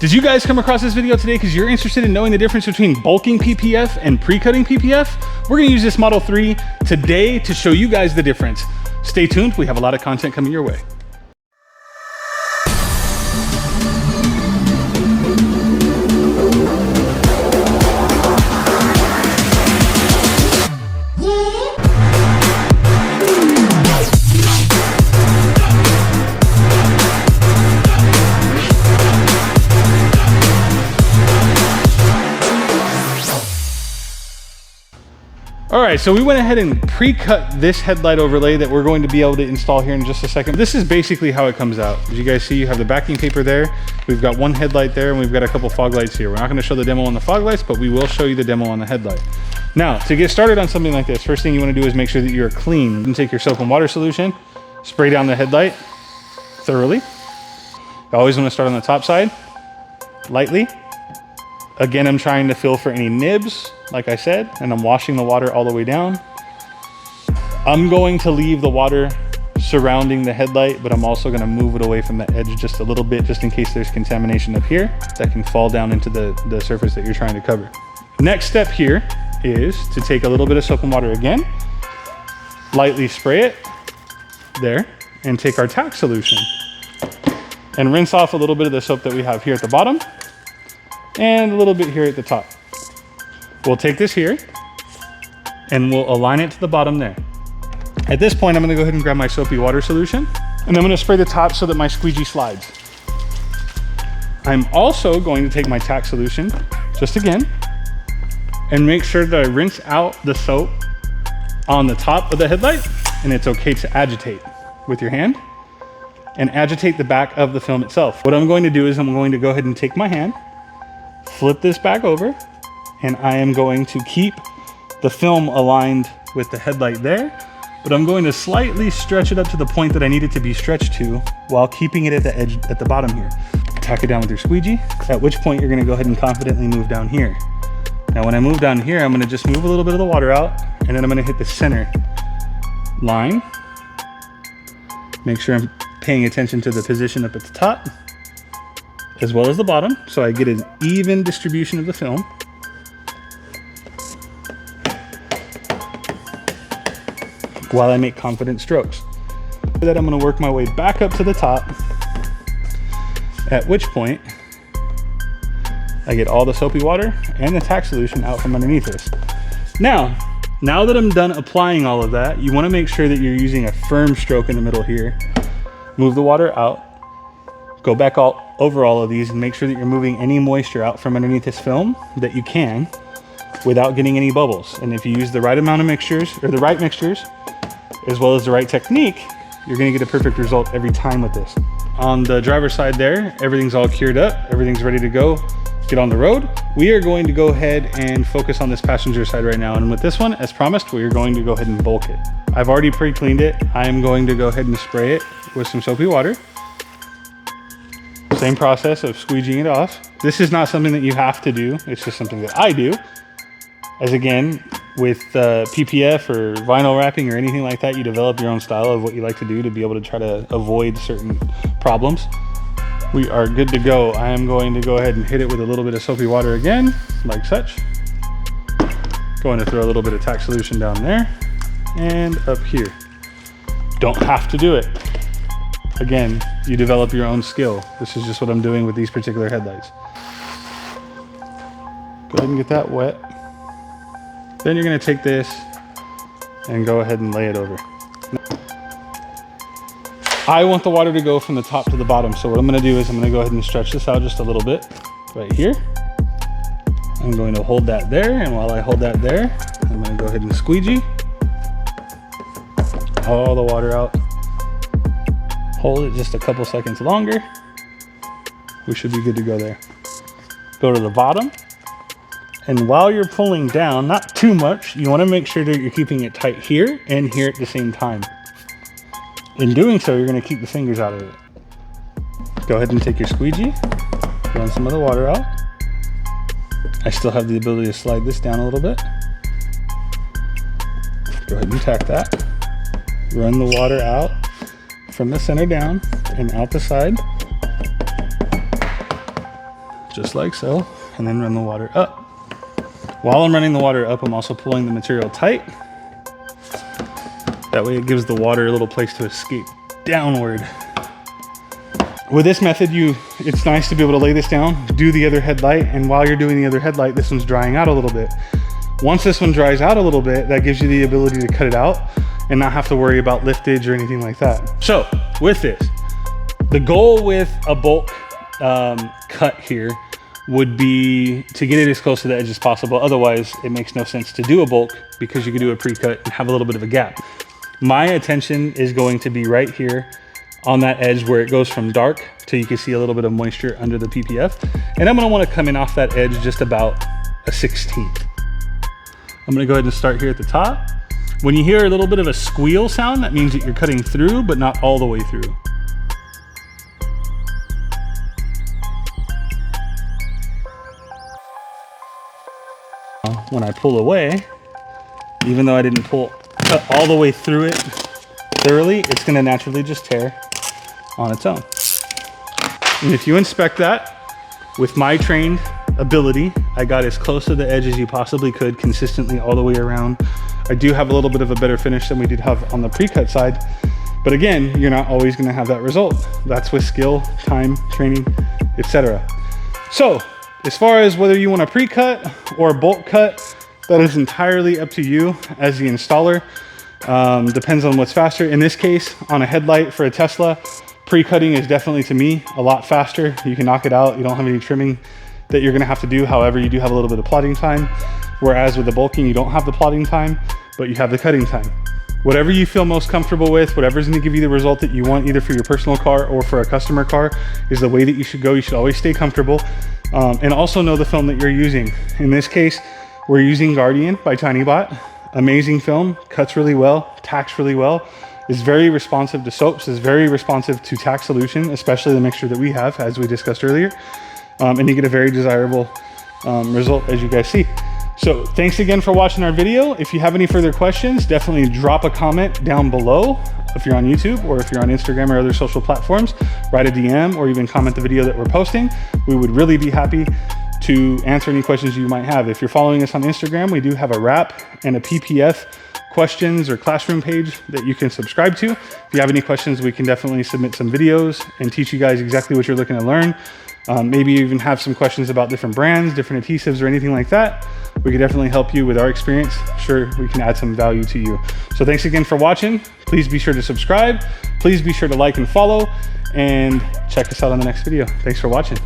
Did you guys come across this video today because you're interested in knowing the difference between bulking PPF and pre-cutting PPF? We're gonna use this Model 3 today to show you guys the difference. Stay tuned, we have a lot of content coming your way. All right, so we went ahead and pre-cut this headlight overlay that we're going to be able to install here in just a second. This is basically how it comes out. As you guys see, you have the backing paper there. We've got one headlight there, and we've got a couple fog lights here. We're not gonna show the demo on the fog lights, but we will show you the demo on the headlight. Now, to get started on something like this, first thing you wanna do is make sure that you're clean. You can take your soap and water solution, spray down the headlight thoroughly. You always wanna start on the top side, lightly. Again, I'm trying to feel for any nibs, like I said, and I'm washing the water all the way down. I'm going to leave the water surrounding the headlight, but I'm also gonna move it away from the edge just a little bit, just in case there's contamination up here that can fall down into the surface that you're trying to cover. Next step here is to take a little bit of soap and water again, lightly spray it there, and take our tack solution and rinse off a little bit of the soap that we have here at the bottom and a little bit here at the top. We'll take this here and we'll align it to the bottom there. At this point, I'm gonna go ahead and grab my soapy water solution and I'm gonna spray the top so that my squeegee slides. I'm also going to take my tack solution, just again, and make sure that I rinse out the soap on the top of the headlight, and it's okay to agitate with your hand and agitate the back of the film itself. What I'm going to do is I'm going to go ahead and take my hand, flip this back over, and I am going to keep the film aligned with the headlight there, but I'm going to slightly stretch it up to the point that I need it to be stretched to while keeping it at the edge at the bottom here. Tack it down with your squeegee, at which point you're gonna go ahead and confidently move down here. Now when I move down here, I'm gonna just move a little bit of the water out, and then I'm gonna hit the center line. Make sure I'm paying attention to the position up at the top, as well as the bottom, so I get an even distribution of the film. While I make confident strokes. After that, I'm gonna work my way back up to the top, at which point I get all the soapy water and the tack solution out from underneath this. Now that I'm done applying all of that, you wanna make sure that you're using a firm stroke in the middle here. Move the water out, go back over all of these and make sure that you're moving any moisture out from underneath this film that you can without getting any bubbles. And if you use the right amount of mixtures, or the right mixtures, as well as the right technique, you're gonna get a perfect result every time with this. On the driver's side there, everything's all cured up, everything's ready to go, get on the road. We are going to go ahead and focus on this passenger side right now. And with this one, as promised, we are going to go ahead and bulk it. I've already pre-cleaned it. I am going to go ahead and spray it with some soapy water. Same process of squeegeeing it off. This is not something that you have to do. It's just something that I do. As again, with PPF or vinyl wrapping or anything like that, you develop your own style of what you like to do to be able to try to avoid certain problems. We are good to go. I am going to go ahead and hit it with a little bit of soapy water again, like such. Going to throw a little bit of tack solution down there and up here. Don't have to do it. Again, you develop your own skill. This is just what I'm doing with these particular headlights. Go ahead and get that wet. Then you're gonna take this and go ahead and lay it over. I want the water to go from the top to the bottom. So what I'm gonna do is I'm gonna go ahead and stretch this out just a little bit right here. I'm going to hold that there. And while I hold that there, I'm gonna go ahead and squeegee all the water out. Hold it just a couple seconds longer. We should be good to go there. Go to the bottom. And while you're pulling down, not too much, you wanna make sure that you're keeping it tight here and here at the same time. In doing so, you're gonna keep the fingers out of it. Go ahead and take your squeegee, run some of the water out. I still have the ability to slide this down a little bit. Go ahead and tack that. Run the water out from the center down and out the side. just like so, and then run the water up. While I'm running the water up, I'm also pulling the material tight. That way it gives the water a little place to escape downward. With this method, it's nice to be able to lay this down, do the other headlight, and while you're doing the other headlight, this one's drying out a little bit. Once this one dries out a little bit, that gives you the ability to cut it out and not have to worry about liftage or anything like that. So with this, the goal with a bulk cut here would be to get it as close to the edge as possible. Otherwise, it makes no sense to do a bulk because you could do a pre-cut and have a little bit of a gap. My attention is going to be right here on that edge where it goes from dark till you can see a little bit of moisture under the PPF. And I'm gonna wanna come in off that edge just about a 16th. I'm gonna go ahead and start here at the top. When you hear a little bit of a squeal sound, that means that you're cutting through, but not all the way through. When I pull away, even though I didn't cut all the way through it thoroughly, it's gonna naturally just tear on its own. And if you inspect that, with my trained ability, I got as close to the edge as you possibly could consistently all the way around. I do have a little bit of a better finish than we did have on the pre-cut side, but again, you're not always gonna have that result. That's with skill, time, training, etc. So, as far as whether you want a pre-cut or a bulk cut, that is entirely up to you as the installer. Depends on what's faster. In this case, on a headlight for a Tesla, pre-cutting is definitely, to me, a lot faster. You can knock it out. You don't have any trimming that you're gonna have to do. However, you do have a little bit of plotting time. Whereas with the bulking, you don't have the plotting time, but you have the cutting time. Whatever you feel most comfortable with, whatever's gonna give you the result that you want, either for your personal car or for a customer car, is the way that you should go. You should always stay comfortable. And also know the film that you're using. In this case, we're using Guardian by TinyBot. Amazing film, cuts really well, tacks really well, is very responsive to soaps, is very responsive to tack solution, especially the mixture that we have, as we discussed earlier. And you get a very desirable result, as you guys see. So thanks again for watching our video. If you have any further questions, definitely drop a comment down below. If you're on YouTube or if you're on Instagram or other social platforms, write a DM or even comment the video that we're posting. We would really be happy to answer any questions you might have. If you're following us on Instagram, we do have a wrap and a PPF questions or classroom page that you can subscribe to. If you have any questions, we can definitely submit some videos and teach you guys exactly what you're looking to learn. Maybe you even have some questions about different brands, different adhesives or anything like that. We can definitely help you with our experience. Sure, we can add some value to you. So thanks again for watching. Please be sure to subscribe. Please be sure to like and follow, and check us out on the next video. Thanks for watching.